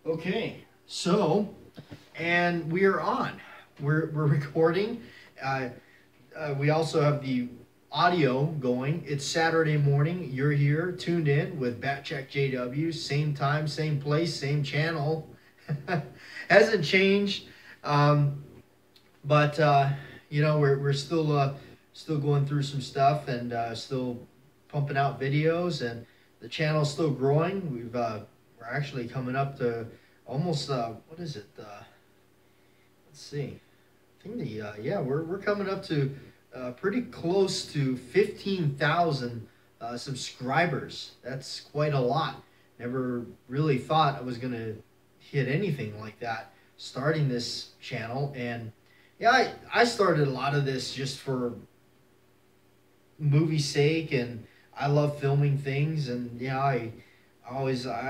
Okay, so, and we are on. We're recording. We also have the audio going. It's Saturday morning. You're here, tuned in with BATJAC J.W. Same time, same place, same channel. Hasn't changed. But you know, we're still going through some stuff and still pumping out videos, and the channel's still growing. We're actually coming up to almost what is it? Let's see. I think yeah, we're coming up to pretty close to 15,000 subscribers. That's quite a lot. Never really thought I was gonna hit anything like that starting this channel. And yeah, I started a lot of this just for movie sake, and I love filming things, and yeah, I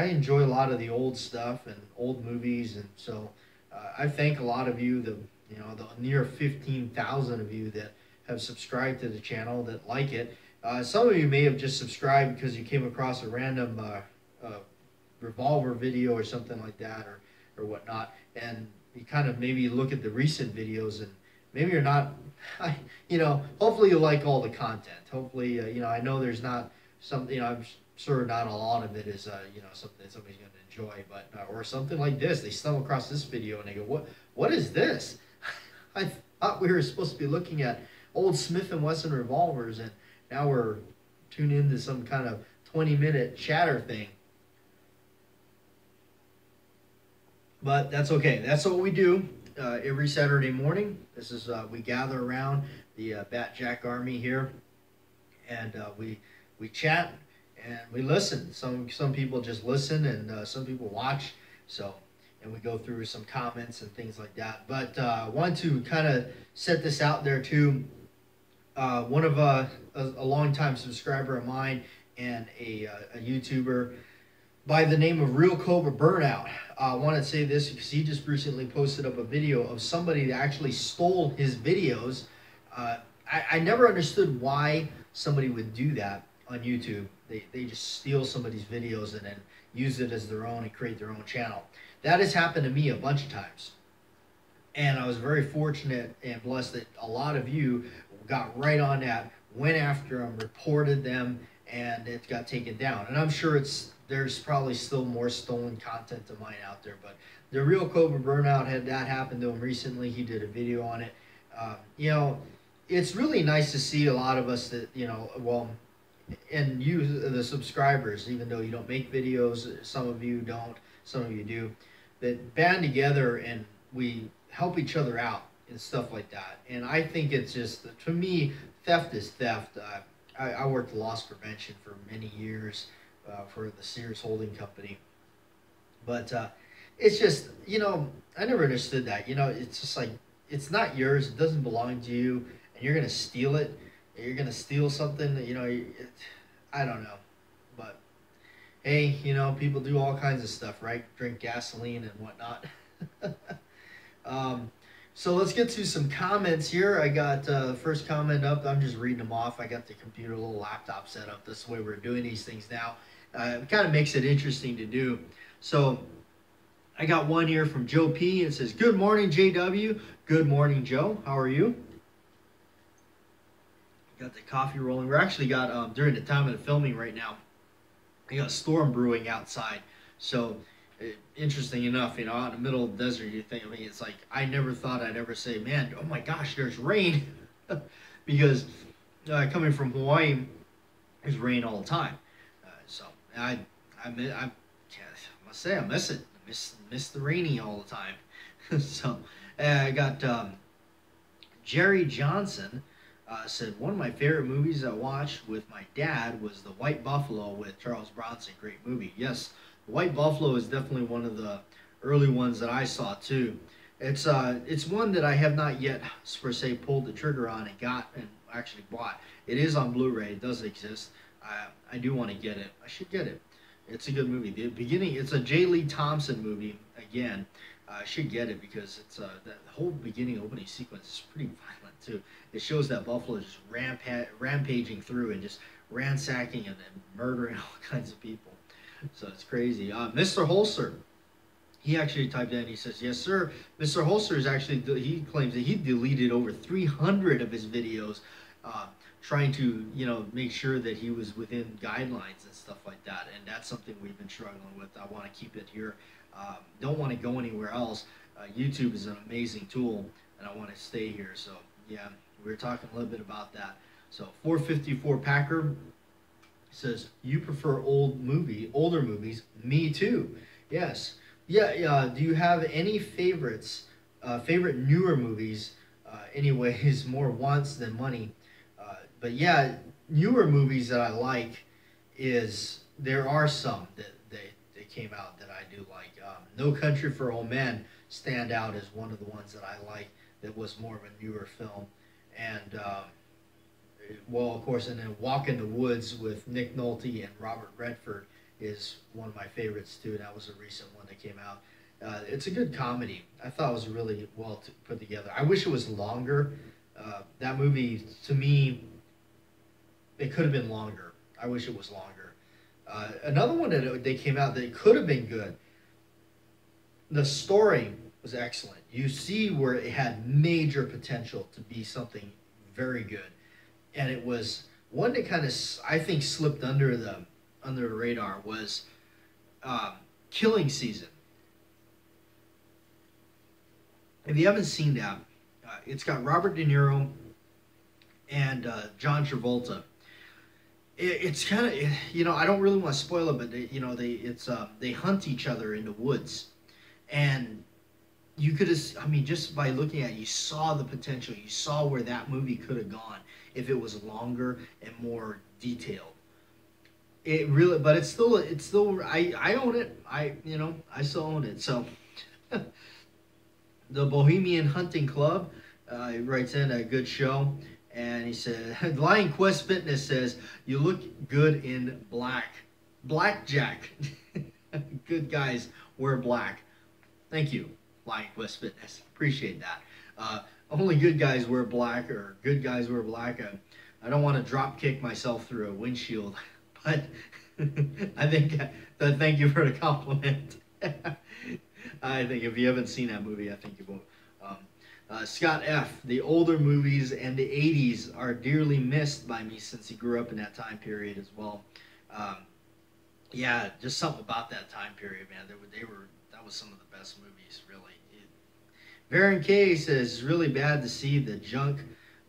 enjoy a lot of the old stuff and old movies, and so I thank a lot of you, the near 15,000 of you that have subscribed to the channel, that like it. Some of you may have just subscribed because you came across a random revolver video or something like that, or whatnot, and you kind of maybe look at the recent videos, and maybe you're not, hopefully you like all the content. Hopefully, I know there's not something, I'm sure not a lot of it is, something that somebody's going to enjoy, but, or something like this. They stumble across this video and they go, what is this? I thought we were supposed to be looking at old Smith & Wesson revolvers, and now we're tuned into some kind of 20-minute chatter thing. But that's okay. That's what we do every Saturday morning. This is we gather around the BATJAC Army here, and we chat and we listen. Some people just listen, and some people watch. So, and we go through some comments and things like that. But I want to kind of set this out there too. One of a longtime subscriber of mine and a YouTuber by the name of Real Cobra Burnout. I want to say this because he just recently posted up a video of somebody that actually stole his videos. I never understood why somebody would do that on YouTube. They just steal somebody's videos and then use it as their own and create their own channel. That has happened to me a bunch of times. And I was very fortunate and blessed that a lot of you got right on that, went after them, reported them, and it got taken down. And I'm sure there's probably still more stolen content of mine out there, but the Real Cobra Burnout had that happen to him recently. He did a video on it. It's really nice to see a lot of us that, and you, the subscribers, even though you don't make videos, some of you don't, some of you do, that band together and we help each other out and stuff like that. And I think it's just, to me, theft is theft. I worked loss prevention for many years for the Sears Holding Company. But it's just, I never understood that. It's just like, it's not yours. It doesn't belong to you. And you're going to steal it. You're going to steal something that, I don't know. But, hey, people do all kinds of stuff, right? Drink gasoline and whatnot. So let's get to some comments here. I got the first comment up. I'm just reading them off. I got the computer, little laptop set up. This way we're doing these things now. It kind of makes it interesting to do. So I got one here from Joe P. It says, "Good morning, JW." Good morning, Joe. How are you? Got the coffee rolling. We're actually got, during the time of the filming right now, I got a storm brewing outside. So interesting enough, out in the middle of the desert, you think, it's like, I never thought I'd ever say, man, oh my gosh, there's rain. Because coming from Hawaii, there's rain all the time. So I must say I miss it. I miss the rainy all the time. So I got Jerry Johnson said, "One of my favorite movies I watched with my dad was The White Buffalo with Charles Bronson. Great movie." Yes, The White Buffalo is definitely one of the early ones that I saw too. It's one that I have not yet, per se, pulled the trigger on and got and actually bought. It is on Blu-ray. It does exist. I do want to get it. I should get it. It's a good movie. The beginning, it's a J. Lee Thompson movie again. I should get it because it's that whole beginning opening sequence is pretty violent too. It shows that buffalo just rampaging through and just ransacking and murdering all kinds of people. So it's crazy. Mr. Holzer He actually typed in, he says, yes, sir. Mr. Holster is actually, he claims that he deleted over 300 of his videos, uh, trying to, make sure that he was within guidelines and stuff like that. And that's something we've been struggling with. I want to keep it here. Don't want to go anywhere else. YouTube is an amazing tool, and I want to stay here. So, yeah, we were talking a little bit about that. So, 454 Packer says, you prefer older movies? Me too. Yes. Yeah. Do you have any favorites? Favorite newer movies? Anyways, more wants than money. But yeah, newer movies that I like there are some that they came out that I do like. No Country for Old Men stand out as one of the ones that I like. That was more of a newer film, and well, of course, and then Walk in the Woods with Nick Nolte and Robert Redford is one of my favorites too. That was a recent one that came out. It's a good comedy. I thought it was really well put together. I wish it was longer. That movie, to me, it could have been longer. I wish it was longer. Another one that they came out that could have been good. The story was excellent. You see where it had major potential to be something very good, and it was one that kind of, I think, slipped under the radar was Killing Season. If you haven't seen that, it's got Robert De Niro and John Travolta. It's kind of, I don't really want to spoil it, but they hunt each other in the woods, and you could have, just by looking at it, you saw the potential. You saw where that movie could have gone if it was longer and more detailed. It really, but it's still, I own it. I still own it. So, the Bohemian Hunting Club writes in a good show, and he said, Lion Quest Fitness says, you look good in black. Blackjack. Good guys wear black. Thank you, Lion Quest Fitness. Appreciate that. Only good guys wear black, or good guys wear black. I don't want to drop kick myself through a windshield. But I think thank you for the compliment. I think if you haven't seen that movie, I think you won't. Scott F. The older movies and the 80s are dearly missed by me since he grew up in that time period as well. Yeah, just something about that time period, man. That was some of the best movies, really. Baron K says it's really bad to see the junk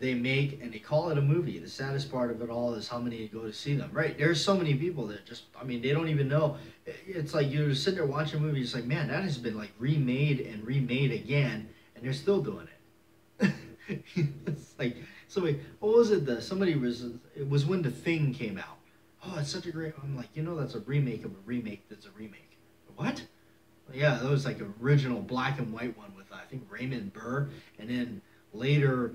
they make, and they call it a movie. The saddest part of it all is how many go to see them. Right? There's so many people that just, they don't even know. It's like you're sitting there watching a movie, it's like, man, that has been like remade and remade again, and they're still doing it. It's like, somebody, what was it? It was when The Thing came out. Oh, it's such a great, I'm like, that's a remake of a remake that's a remake. What? Yeah, that was like an original black and white one with, I think, Raymond Burr, and then later,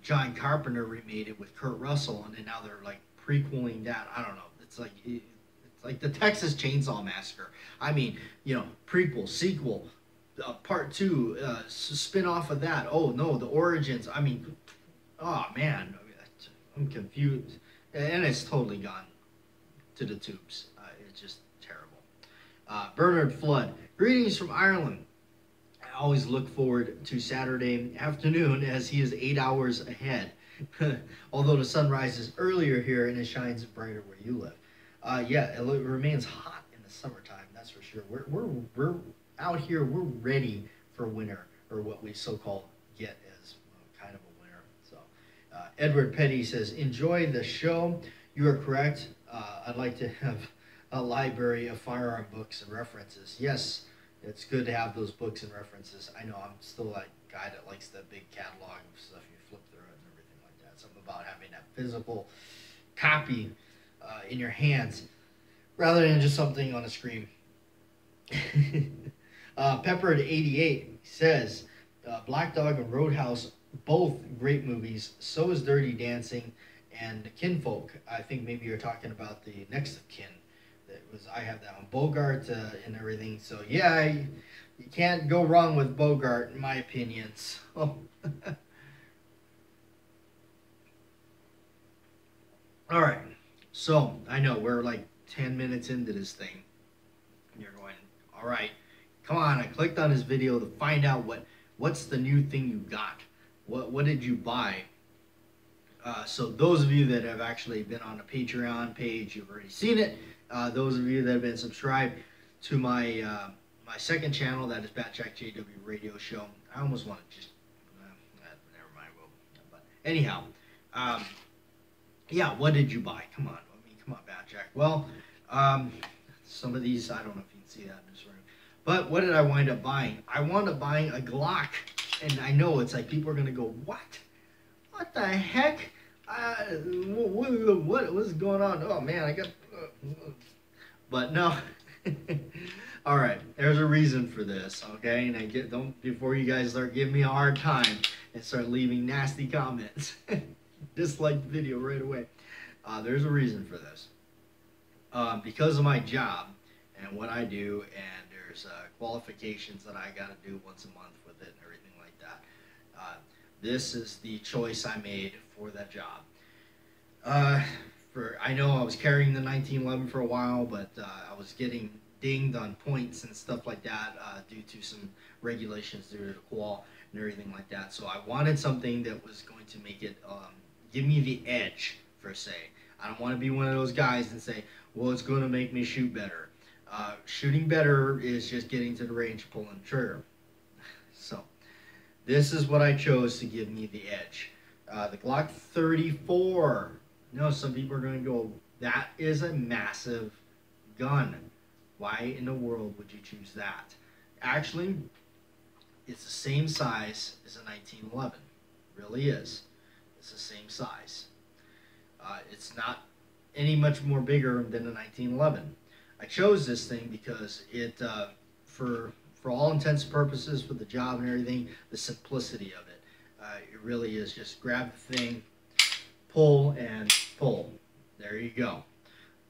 John Carpenter remade it with Kurt Russell, and then now they're like prequeling that. I don't know. It's like the Texas Chainsaw Massacre. Prequel, sequel, part 2, spin off of that. Oh no, the origins. Oh man, I'm confused, and it's totally gone to the tubes. It's just terrible. Bernard Flood, greetings from Ireland. I always look forward to Saturday afternoon as he is 8 hours ahead. Although the sun rises earlier here and it shines brighter where you live. Yeah, it remains hot in the summertime, that's for sure. We're out here, we're ready for winter, or what we so-called get as kind of a winter. So, Edward Petty says, enjoy the show. You are correct. I'd like to have a library of firearm books and references. Yes, it's good to have those books and references. I know I'm still that guy that likes that big catalog of stuff. You flip through it and everything like that. Something about having that physical copy in your hands rather than just something on a screen. Peppered 88 says, Black Dog and Roadhouse, both great movies. So is Dirty Dancing and Kinfolk. I think maybe you're talking about the Next of Kin. I have that one, Bogart and everything. So yeah, you can't go wrong with Bogart in my opinions. Oh. All right, so I know we're like 10 minutes into this thing. You're going, all right, Come on, I clicked on his video to find out what's the new thing you got. What did you buy? So those of you that have actually been on the Patreon page, you've already seen it. Those of you that have been subscribed to my my second channel, that is BATJAC J.W. radio show. I almost want to just, never mind. Well, but anyhow, yeah, what did you buy? Come on, come on, BATJAC. Well, some of these, I don't know if you can see that in this room. But what did I wind up buying? I wound up buying a Glock. And I know it's like people are going to go, what? What the heck? What's going on? Oh, man, I got... But no. All right, there's a reason for this, okay? And don't, before you guys start giving me a hard time and start leaving nasty comments, dislike the video right away. There's a reason for this. Because of my job and what I do, and there's qualifications that I got to do once a month with it and everything like that. This is the choice I made for that job. I know I was carrying the 1911 for a while, but I was getting dinged on points and stuff like that due to some regulations due to the qual and everything like that. So I wanted something that was going to make it, give me the edge, per se. I don't want to be one of those guys and say, well, it's going to make me shoot better. Shooting better is just getting to the range, pulling the trigger. So this is what I chose to give me the edge. The Glock 34. You know, some people are going to go, that is a massive gun. Why in the world would you choose that? Actually, it's the same size as a 1911. It really is. It's the same size. It's not any much more bigger than a 1911. I chose this thing because it, for all intents and purposes, for the job and everything, the simplicity of it. It really is just grab the thing, pull, and pull. There you go.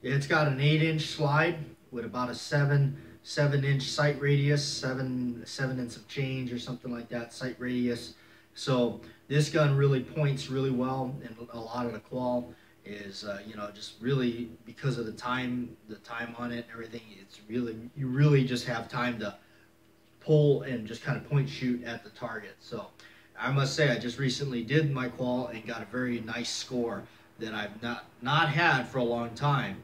It's got an 8-inch slide with about a 7-inch sight radius, 7 and some change or something like that, sight radius. So this gun really points really well, and a lot of the qual is you know, just really because of the time on it and everything. It's really, you really just have time to pull and just kind of point shoot at the target. So I must say I just recently did my qual and got a very nice score that I've not had for a long time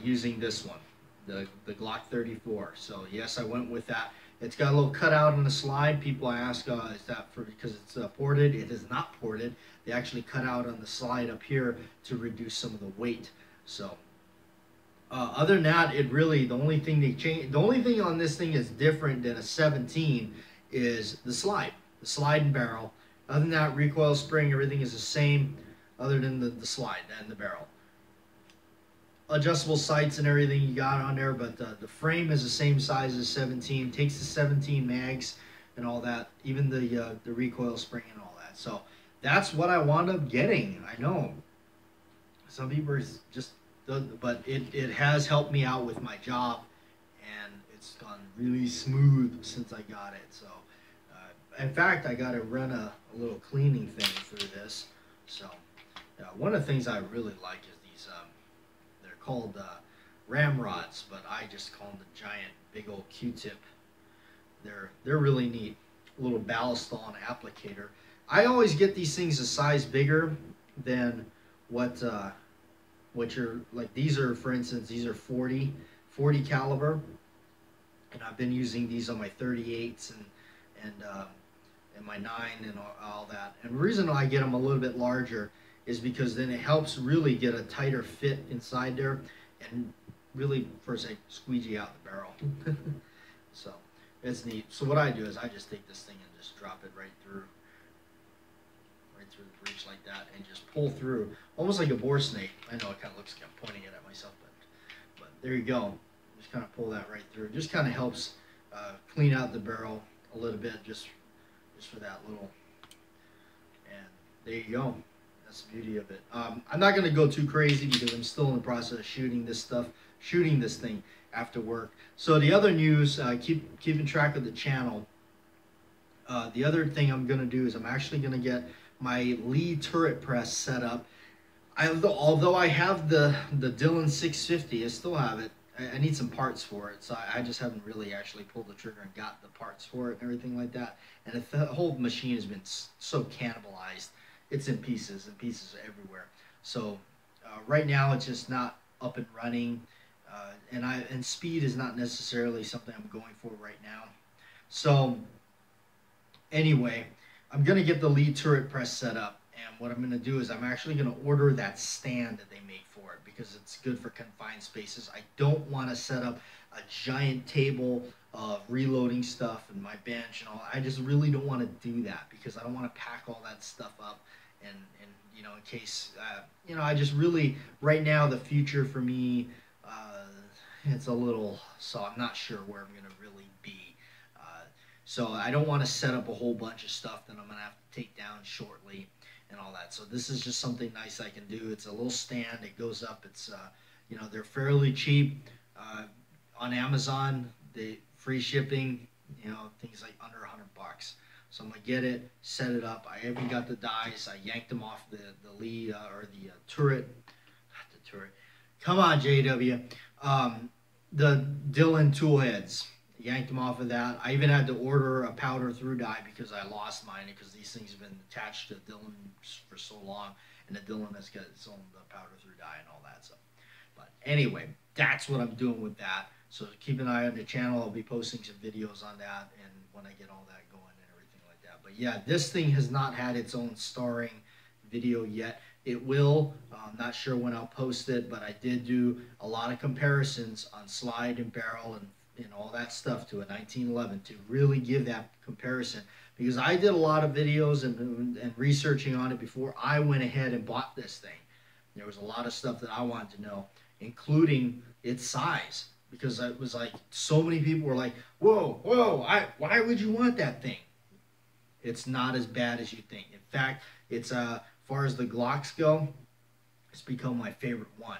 using this one, the Glock 34. So yes, I went with that. It's got a little cutout on the slide. People ask, is that for because it's ported? It is not ported. They actually cut out on the slide up here to reduce some of the weight. So other than that, it really, the only thing they change, the only thing on this thing is different than a 17 is the slide and barrel. Other than that, recoil spring, everything is the same, other than the slide and the barrel. Adjustable sights and everything you got on there, but the frame is the same size as 17. Takes the 17 mags and all that, even the recoil spring and all that. So that's what I wound up getting. I know some people are just, but it has helped me out with my job, and it's gone really smooth since I got it. So in fact, I got to run a little cleaning thing through this. So one of the things I really like is these. They're called ramrods, but I just call them the giant, big old Q-tip. They're really neat. A little ballast on applicator. I always get these things a size bigger than what you're like. These are, for instance, these are 40 caliber, and I've been using these on my 38s and my 9 and all that. And the reason I get them a little bit larger is because then it helps really get a tighter fit inside there and really, first, I squeegee out the barrel. So it's neat. So what I do is I just take this thing and just drop it right through the breech like that and just pull through, almost like a bore snake. I know it kind of looks like I'm pointing it at myself, but there you go. Just kind of pull that right through. It just kind of helps clean out the barrel a little bit, just for that little. And there you go. That's the beauty of it. I'm not going to go too crazy because I'm still in the process of shooting this thing after work. So the other news, keeping track of the channel. The other thing I'm going to do is I'm actually going to get my Lee turret press set up. Although I have the Dillon 650, I still have it. I need some parts for it, so I just haven't really actually pulled the trigger and got the parts for it and everything like that. And if the whole machine has been so cannibalized, it's in pieces and pieces everywhere. So right now it's just not up and running, and speed is not necessarily something I'm going for right now. So anyway, I'm gonna get the lead turret press set up, and what I'm gonna do is I'm actually gonna order that stand that they make for it because it's good for confined spaces. I don't want to set up a giant table of reloading stuff and my bench and all. I just really don't want to do that because I don't want to pack all that stuff up and you know, in case you know, I just really right now the future for me, it's a little, so I'm not sure where I'm gonna really be. So I don't want to set up a whole bunch of stuff that I'm going to have to take down shortly and all that. So this is just something nice I can do. It's a little stand. It goes up. It's, you know, they're fairly cheap on Amazon. They free shipping, you know, things like under $100. So I'm going to get it, set it up. I even got the dies. I yanked them off the lead or the turret. Not the turret. Come on, JW. The Dylan tool heads. Yanked them off of that. I even had to order a powder through die because I lost mine because these things have been attached to Dylan for so long, and the Dylan has got its own powder through die and all that stuff. But anyway, that's what I'm doing with that. So keep an eye on the channel. I'll be posting some videos on that, and when I get all that going and everything like that. But yeah, this thing has not had its own starring video yet. It will. I'm not sure when I'll post it, but I did do a lot of comparisons on slide and barrel and all that stuff to a 1911 to really give that comparison, because I did a lot of videos and researching on it before I went ahead and bought this thing. There was a lot of stuff that I wanted to know, including its size, because it was like so many people were like, whoa, why would you want that thing? It's not as bad as you think. In fact, it's as far as the Glocks go, it's become my favorite one.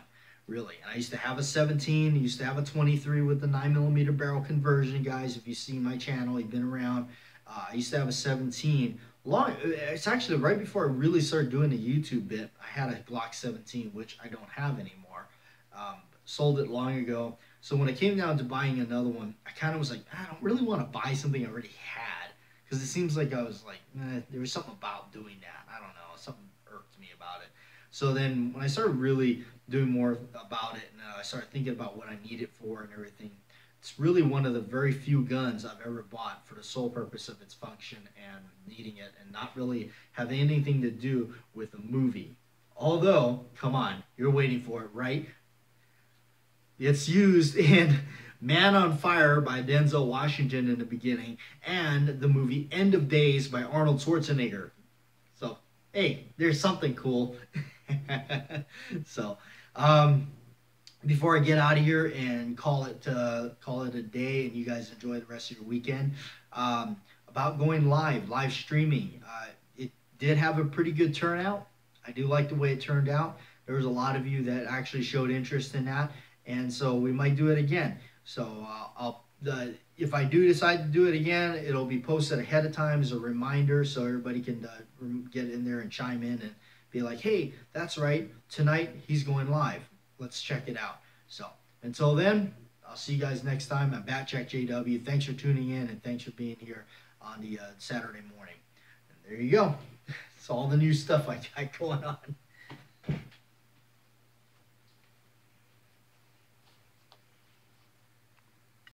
Really. And I used to have a 17, I used to have a 23 with the 9mm barrel conversion, guys. If you see my channel, you've been around. I used to have a 17. It's actually right before I really started doing the YouTube bit. I had a Glock 17, which I don't have anymore. Sold it long ago. So when it came down to buying another one, I kind of was like, I don't really want to buy something I already had, because it seems like I was like, there was something about doing that. I don't know. Something irked me about it. So then when I started really doing more about it, and I started thinking about what I need it for and everything, it's really one of the very few guns I've ever bought for the sole purpose of its function and needing it, and not really have anything to do with a movie. Although, come on, you're waiting for it, right? It's used in Man on Fire by Denzel Washington in the beginning, and the movie End of Days by Arnold Schwarzenegger. So, hey, there's something cool. So, before I get out of here and call it a day, and you guys enjoy the rest of your weekend, about going live streaming. It did have a pretty good turnout. I do like the way it turned out. There was a lot of you that actually showed interest in that, and so we might do it again. So if I do decide to do it again, it'll be posted ahead of time as a reminder, so everybody can get in there and chime in and be like, hey, that's right, tonight he's going live. Let's check it out. So until then, I'll see you guys next time at BATJAC J.W. Thanks for tuning in, and thanks for being here on the Saturday morning. And there you go. It's all the new stuff I got going on.